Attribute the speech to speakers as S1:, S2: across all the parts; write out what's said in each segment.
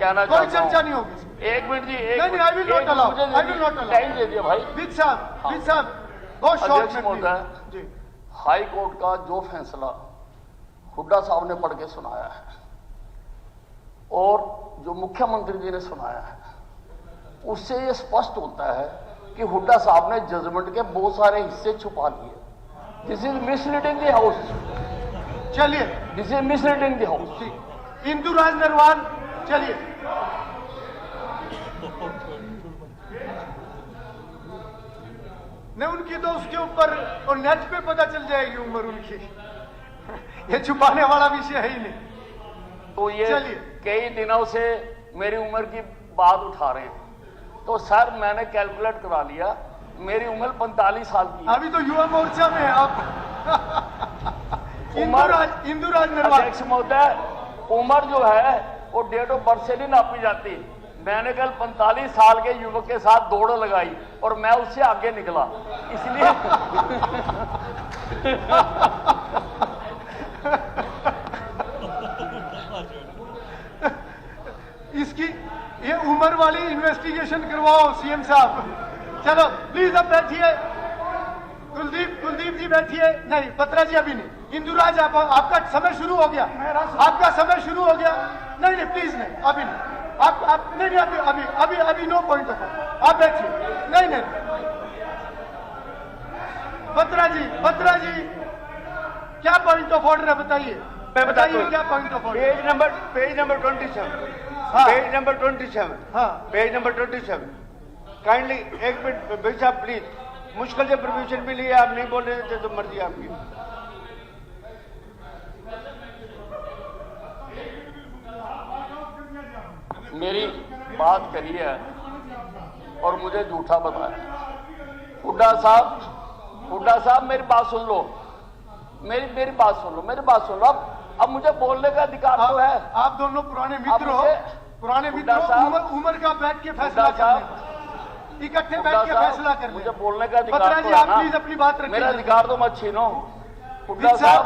S1: कहना
S2: कोई
S1: चाहता
S2: चर्चा
S1: हूं।
S2: नहीं होगी।
S1: एक मिनट जी,
S2: नहीं, I will not allow, I will not allow.
S1: Time दे दिया भाई।
S2: विद साहब बहुत शॉर्ट
S1: अध्यक्ष
S2: में
S1: महोदय,
S2: जी।
S1: हाई कोर्ट का जो फैसला हुड्डा साहब ने पढ़ के सुनाया है और जो मुख्यमंत्री जी ने सुनाया है, उससे ये स्पष्ट होता है कि हुड्डा साहब ने जजमेंट के बहुत सारे हिस्से छुपा लिए। This is misleading the house.
S2: चलिए,
S1: this is misleading the house.
S2: ठीक। इंदुराज नरवाल, चलिए। नहीं, उनकी तो उसके ऊपर और नेट पे पता चल जाएगी उम्र उनकी। ये छुपाने वाला विषय है ही नहीं।
S1: तो ये
S2: चलिए।
S1: कई दिनों से मेरी उम्र की बात उठा रहे हैं, तो सर मैंने कैलकुलेट करा लिया, मेरी उम्र 45 साल की है।
S2: अभी तो युवा मोर्चा में है आप। इंदुराज नरवाल।
S1: अध्यक्ष महोदय, उम्र जो है वो डेट ऑफ बर्थ से नहीं नापी जाती। मैंने कल 45 साल के युवक के साथ दौड़ लगाई और मैं उससे आगे निकला, इसलिए
S2: इसकी ये उम्र वाली इन्वेस्टिगेशन करवाओ सीएम साहब। चलो प्लीज अब बैठिए। कुलदीप जी बैठिए। नहीं, पत्रा जी अभी नहीं। इंदुराज आपका समय शुरू हो गया। आपका समय शुरू हो गया। नहीं प्लीज नहीं, अभी नहीं। आप नहीं अभी नो पॉइंट ऑफ। आप बैठिए। नहीं पत्रा जी क्या पॉइंट ऑफ ऑर्डर है बताइए। बताइए क्या point of order.
S3: Page number 27।
S2: हाँ।
S3: Page number 27।
S2: हाँ।
S3: Page number 27। काइंडली एक मिनट भाई साहब प्लीज, मुश्किल से परमिशन मिली है, आप नहीं बोल रहे थे तो मर्जी आपकी।
S1: मेरी बात करी है और मुझे झूठा बताया। हुड्डा साहब मेरी बात सुन लो। मेरी बात सुन लो। अब मुझे बोलने का अधिकार तो है।
S2: आप दोनों पुराने मित्र हो। उम्र का बैठ के फैसला करना, इकट्ठे बैठ के फैसला करना।
S1: मुझे बोलने का अधिकार
S2: पत्रा
S1: तो
S2: जी
S1: है
S2: आप
S1: ना?
S2: प्लीज अपनी बात रखिए।
S1: मेरा अधिकार तो मत छीनो। हुड्डा
S2: विद
S1: साहब,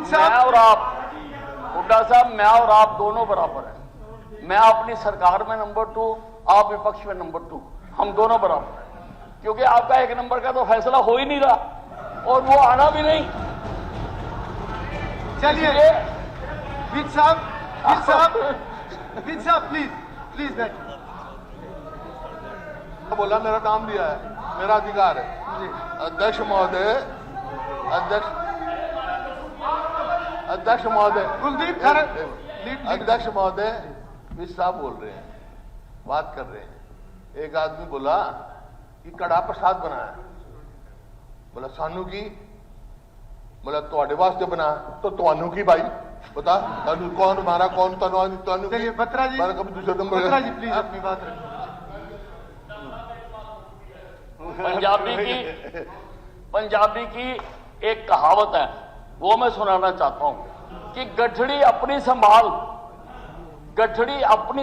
S2: साहब।
S1: मैं और आप, हुड्डा साहब मैं और आप दोनों बराबर हैं। मैं अपनी सरकार में नंबर 2, आप विपक्ष में नंबर 2, हम दोनों बराबर हैं। क्योंकि आपका एक नंबर का तो फैसला हो ही नहीं रहा और वो आना भी नहीं।
S2: चलिए विद साहब प्लीज बैठिए।
S4: बोला मेरा नाम दिया है, मेरा अधिकार है
S2: जी।
S4: अध्यक्ष महोदय, अध्यक्ष महोदय,
S2: कुलदीप
S4: अध्यक्ष महोदय, मिस साहब बोल रहे हैं, बात कर रहे हैं। एक आदमी बोला कि कड़ा प्रसाद बनाया, बोला सानू की, बोला ਤੁਹਾਡੇ वास्ते बना तो ਤੁਹਾਨੂੰ की भाई बता, ਤੁਹਾਨੂੰ कौन मारा, कौन ਤੁਹਾਨੂੰ
S2: चलिए पत्रा जी,
S4: कभी दूसरे नंबर।
S2: पत्रा जी प्लीज अपनी बात रखिए।
S1: पंजाबी की एक कहावत है, वो मैं सुनाना चाहता हूं कि गठड़ी अपनी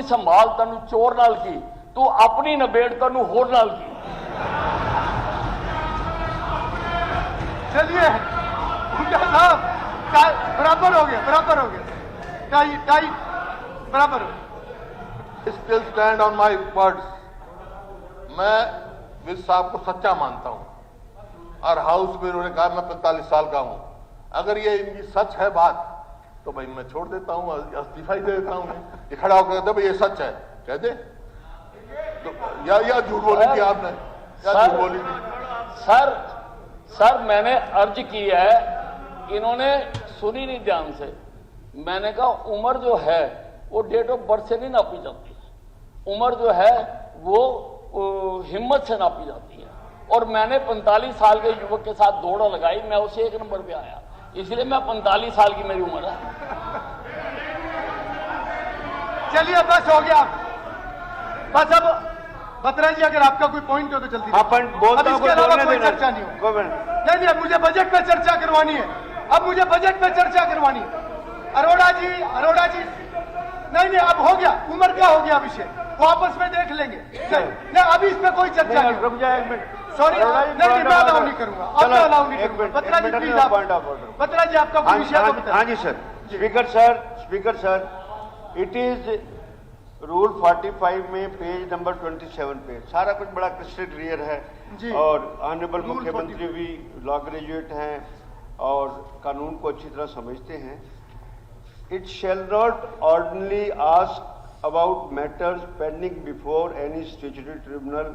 S1: संभाल तनु चोर नाल की, तू अपनी नबेड़ तनु होर नाल की।
S2: चलिए साहब, बराबर हो गया। टाइट बराबर हो गया।
S4: Still stand on my words. मैं विद साहब को सच्चा मानता हूं और हाउस में उन्होंने कहा मैं 45 साल का हूं। अगर ये इनकी सच है बात तो भाई मैं छोड़ देता हूं, इस्तीफा ही दे देता हूं। ये खड़ा होकर कहता भाई ये सच है, कह दे तो या झूठ बोली थी आपने, या झूठ बोली थी।
S1: सर मैंने अर्ज की है, इन्होंने सुनी नहीं ध्यान से। मैंने कहा उम्र जो है वो डेट ऑफ बर्थ से नहीं नापी जाती, उम्र जो है वो हिम्मत से नापी जाती है। और मैंने 45 साल के युवक के साथ दौड़ लगाई, मैं उसे 1 नंबर पे आया, इसलिए मैं 45 साल की मेरी उम्र है।
S2: चलिए बस हो गया, बस। अब बत्रा जी अगर आपका कोई पॉइंट हो तो जल्दी।
S3: हाँ पॉइंट बोलता हूं,
S2: इसके अलावा कोई
S3: देना।
S2: चर्चा नहीं हो। नहीं मुझे बजट पे चर्चा करवानी है। अब मुझे बजट पे चर्चा करवानी है। अरोड़ा जी नहीं अब हो गया, उम्र का हो गया विषय, वो आपस में देख लेंगे। नहीं अभी इस पे कोई चर्चा नहीं।
S3: रुक जाए 1 मिनट।
S2: सॉरी मैं अलाउ नहीं करूंगा, अब मैं अलाउ नहीं करूंगा। बत्रा जी प्लीज आप, बत्रा जी आपका कोई विषय तो बताइए।
S3: हाँ जी sir. Speaker sir, it is rule 45 में पेज नंबर 27 पे सारा कुछ बड़ा क्रिस्टल क्लियर है
S2: जी।
S3: और ऑनरेबल
S2: Rule
S3: मुख्यमंत्री
S2: 45
S3: भी लॉ ग्रेजुएट हैं और कानून को अच्छी तरह समझते हैं। It shall not ordinarily ask about matters pending before any statutory tribunal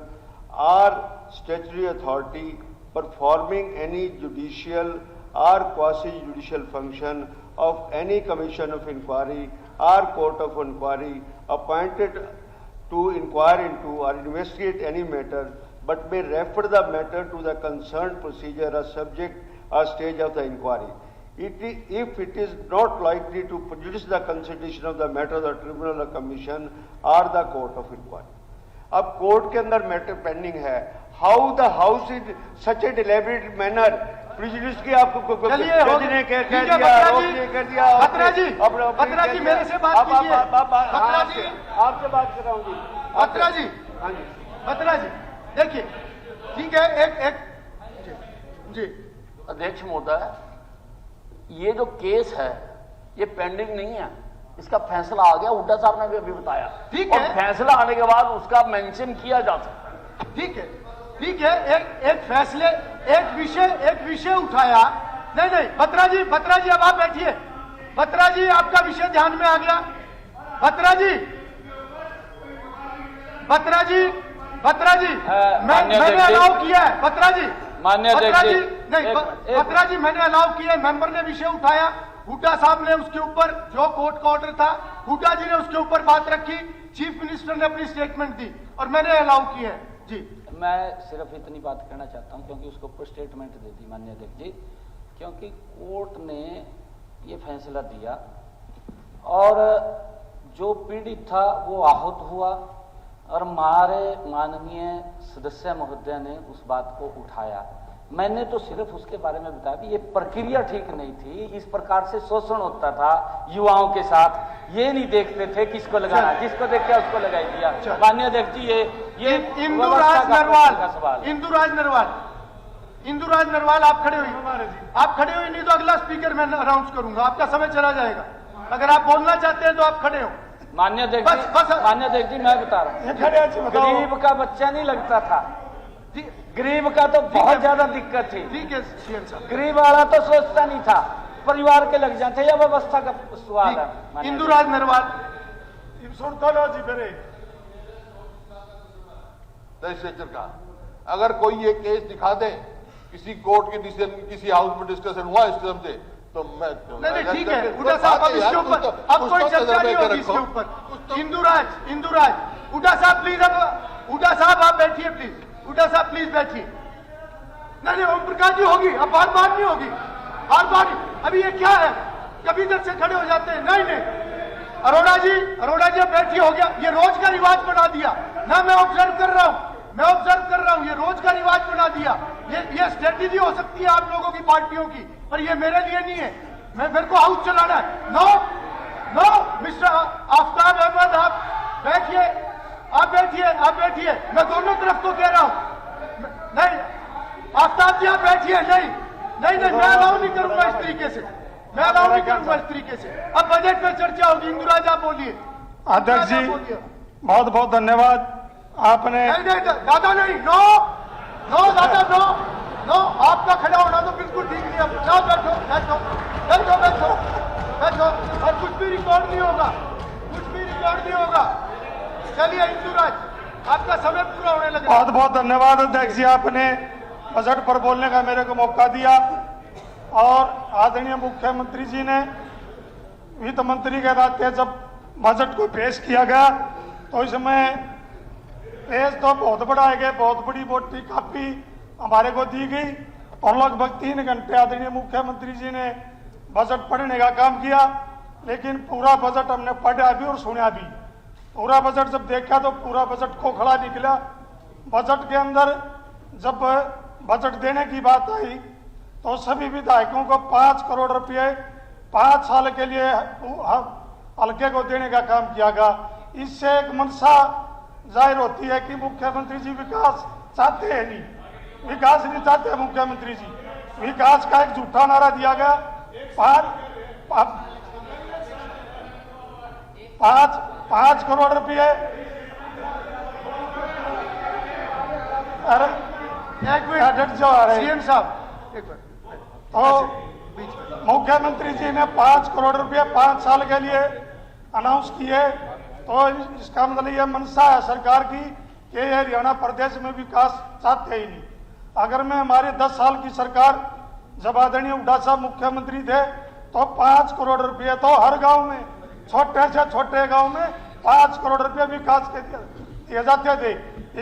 S3: और statutory authority performing any judicial or quasi-judicial function of any commission of inquiry or court of inquiry appointed to inquire into or investigate any matter, but may refer the matter to the concerned procedure or subject or stage of the inquiry. If it is not likely to prejudice the consideration of the matter of the tribunal or commission or the court of inquiry. अब court के अंदर matter pending है, how the house in such A deliberate manner prejudice की आपको
S2: चलिए
S3: जज ने कह दिया, रोक ने कह दिया।
S2: बत्रा जी मेरे से बात कीजिए। बत्रा जी
S3: आपसे बात कर रहा हूँ जी।
S2: बत्रा जी,
S3: हाँ जी,
S2: बत्रा जी देखिए, ठीक है, एक जी
S1: अध्यक्ष महोदय, ये जो केस है ये पेंडिंग नहीं है, इसका फैसला आ गया, हुड्डा साहब ने भी अभी बताया।
S2: ठीक
S1: और
S2: है।
S1: फैसला आने के बाद उसका मेंशन किया जा सकता है।
S2: ठीक है, ठीक है, एक फैसले, एक विषय उठाया। नहीं बत्रा जी अब आप बैठिए। बत्रा जी आपका विषय ध्यान में आ गया। बत्रा जी मैंने अलाउ किया है। बत्रा जी
S1: मान्य
S2: बत्रा
S1: अध्यक्ष
S2: जी
S1: जी,
S2: नहीं, बत्रा जी मैंने अलाउ किया है। मेंबर ने विषय उठाया, हुड्डा साहब ने उसके ऊपर जो कोर्ट का ऑर्डर था, हुड्डा जी ने उसके ऊपर बात रखी, चीफ मिनिस्टर ने अपनी स्टेटमेंट दी और मैंने अलाउ किया है जी।
S5: मैं सिर्फ इतनी बात कहना चाहता हूं क्योंकि उसके ऊपर स्टेटमेंट दे दी माननीय अध्यक्ष जी, क्योंकि कोर्ट ने ये फैसला दिया और जो पीड़ित था वो आहत हुआ और हमारे माननीय सदस्य महोदय ने उस बात को उठाया। मैंने तो सिर्फ उसके बारे में बताया कि ये प्रक्रिया ठीक नहीं थी, इस प्रकार से शोषण होता था युवाओं के साथ, ये नहीं देखते थे किसको लगाना, जिसको देख के उसको लगाई दिया। माननीय अध्यक्ष जी ये
S2: इंदुराज नरवाल आप खड़े हुई, नहीं तो अगला स्पीकर मैं अनाउंस करूंगा, आपका समय चला जाएगा। अगर आप बोलना चाहते हैं तो आप खड़े हो।
S5: माननीय अध्यक्ष जी, माननीय अध्यक्ष जी मैं बता रहा हूँ, गरीब का बच्चा नहीं लगता था, गरीब का तो बहुत ज्यादा दिक्कत थी।
S2: ठीक है सीएम साहब,
S5: गरीब वाला तो सोचता नहीं था, परिवार के लग जाते, यह व्यवस्था का सवाल है।
S2: इंदुराज नरवाल
S4: लेजिस्लेचर का अगर कोई ये केस दिखा दे, किसी कोर्ट के डिसीजन, किसी हाउस में डिस्कशन हुआ इस तरह से, तो मैं
S2: नहीं ठीक है हुड्डा साहब, अब इसके ऊपर अब कोई चर्चा नहीं होगी इसके ऊपर। इंदुराज हुड्डा साहब प्लीज, अब हुड्डा साहब आप बैठिए प्लीज, हुड्डा साहब प्लीज बैठिए। नहीं ओम प्रकाश जी होगी, अब बार बार नहीं होगी, बार बार। अभी ये क्या है, कभी इधर से खड़े हो जाते हैं। नहीं अरोड़ा जी अब बैठिए, हो गया, ये रोज का रिवाज बना दिया ना। मैं ऑब्जर्व कर रहा हूँ, ये रोज का रिवाज बना दिया। ये स्ट्रेटेजी हो सकती है आप लोगों की पार्टियों की, पर ये मेरे लिए नहीं है। मेरे को हाउस चलाना है। नो मिस्टर आफ्ताब अहमद, आप बैठिए, मैं दोनों तरफ को कह रहा हूं। नहीं आफ्ताब जी आप बैठिए। नहीं मैं अलाउ नहीं करूंगा इस तरीके से, अब बजट पे चर्चा होगी। इंदुराज आप बोलिए।
S6: अध्यक्ष जी बहुत बहुत धन्यवाद आपने।
S2: नहीं दादा नहीं, नो दादा नो, आपका खड़ा होना तो बिल्कुल ठीक नहीं है। जाओ बैठो, और कुछ भी रिकॉर्ड नहीं होगा। चलिए इंदुराज, आपका समय पूरा होने लगा।
S6: बहुत बहुत धन्यवाद अध्यक्ष जी, आपने बजट पर बोलने का मेरे को मौका दिया। और आदरणीय मुख्यमंत्री जी ने वित्त मंत्री के नाते जब बजट को पेश किया गया तो इसमें पेज तो बहुत बड़ा है, बहुत बड़ी मोटी कापी हमारे को दी गई और लगभग 3 घंटे आदरणीय मुख्यमंत्री जी ने बजट पढ़ने का काम किया। लेकिन पूरा बजट हमने पढ़ा भी और सुना भी। पूरा बजट जब देखा तो पूरा बजट खोखला निकला। बजट के अंदर जब बजट देने की बात आई तो सभी विधायकों को 5 करोड़ रुपए 5 साल के लिए हल्के को देने का काम किया गया। इससे एक मंशा जाहिर होती है कि मुख्यमंत्री जी विकास चाहते हैं नहीं, विकास नहीं चाहते मुख्यमंत्री जी। विकास का एक झूठा नारा दिया गया। 5 5 करोड़ रुपये। अरे
S2: एक मिनट
S6: जो आ रहे
S2: सीएम साहब, एक मिनट
S6: तो
S2: बीच में
S6: मुख्यमंत्री जी ने 5 करोड़ रुपए 5 साल के लिए अनाउंस किए, तो इसका मतलब ये मंशा है सरकार की कि ये हरियाणा प्रदेश में विकास चाहते ही नहीं। अगर मैं हमारी 10 साल की सरकार जब आदरणीय हुड्डा साहब मुख्यमंत्री थे तो 5 करोड़ रुपए तो हर गांव में, छोटे से छोटे गांव में 5 करोड़ रुपए विकास के दिए जाते थे।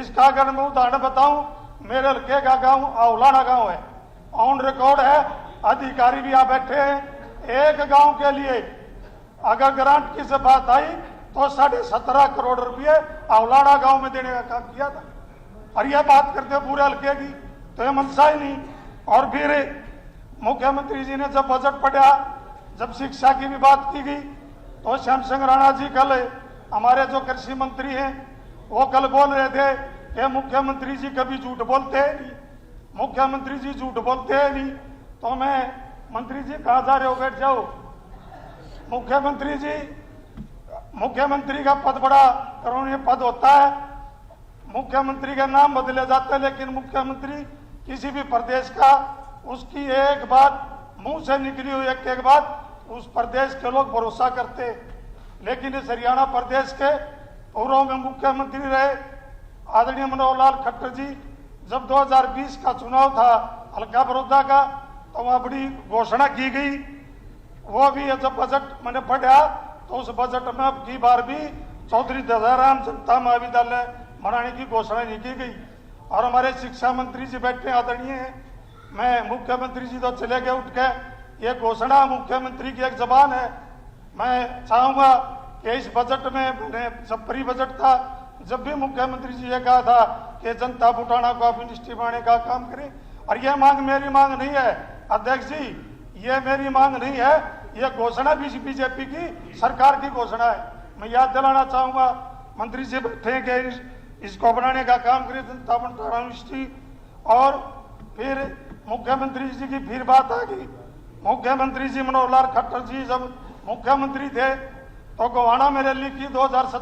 S6: इसका अगर मैं उदाहरण बताऊं, मेरे हल्के का गांव औलाना गांव है, ऑन रिकॉर्ड है, अधिकारी भी यहाँ बैठे हैं। एक गांव के लिए अगर ग्रांट की से बात आई तो 17.5 करोड़ रुपए औलाना गांव में देने का काम किया था। और यह बात करते पूरे हल्के की, तो ये मनसा ही नहीं। और फिर मुख्यमंत्री जी ने जब बजट पढ़ा, जब शिक्षा की भी बात की गई, तो श्याम सिंह राणा जी कल हमारे जो कृषि मंत्री हैं वो कल बोल रहे थे कि मुख्यमंत्री जी कभी झूठ बोलते हैं नहीं, मुख्यमंत्री जी झूठ बोलते हैं नहीं। तो मैं, मंत्री जी कहाँ जा रहे हो, बैठ जाओ। मुख्यमंत्री जी, मुख्यमंत्री का पद बड़ा करोड़ीय पद होता है, मुख्यमंत्री का नाम बदले जाता है, लेकिन मुख्यमंत्री किसी भी प्रदेश का, उसकी एक बात मुंह से निकली हुई एक बात उस प्रदेश के लोग भरोसा करते। लेकिन इस हरियाणा प्रदेश के पूर्व में मुख्यमंत्री रहे आदरणीय मनोहर लाल खट्टर जी, जब 2020 का चुनाव था हल्का बड़ौदा का, तो वहां बड़ी घोषणा की गई। वो भी जब बजट मैंने पढ़ा तो उस बजट में अब की बार भी चौधरी दयाराम जनता महाविद्यालय बनाने की घोषणा नहीं की गई। और हमारे शिक्षा मंत्री जी बैठे आदरणीय हैं, मैं, मुख्यमंत्री जी तो चले गए उठ के, ये घोषणा मुख्यमंत्री की एक जबान है। मैं चाहूंगा कि इस बजट में, मैंने जब प्री बजट था, जब भी मुख्यमंत्री जी ये कहा था कि जनता बुटाना को आप इंडस्ट्री बनाने का काम करें। और यह मांग मेरी मांग नहीं है अध्यक्ष जी, ये मेरी मांग नहीं है, यह घोषणा बीजेपी की सरकार की घोषणा है। मैं याद दिलाना चाहूंगा, मंत्री जी बैठे कि इसको बनाने का काम करें जनता बुटाना इंडस्ट्री। और फिर मुख्यमंत्री जी की फिर बात आ गई, मुख्यमंत्री जी मनोहर लाल खट्टर जी जब मुख्यमंत्री थे तो गोवाना में रैली की 2017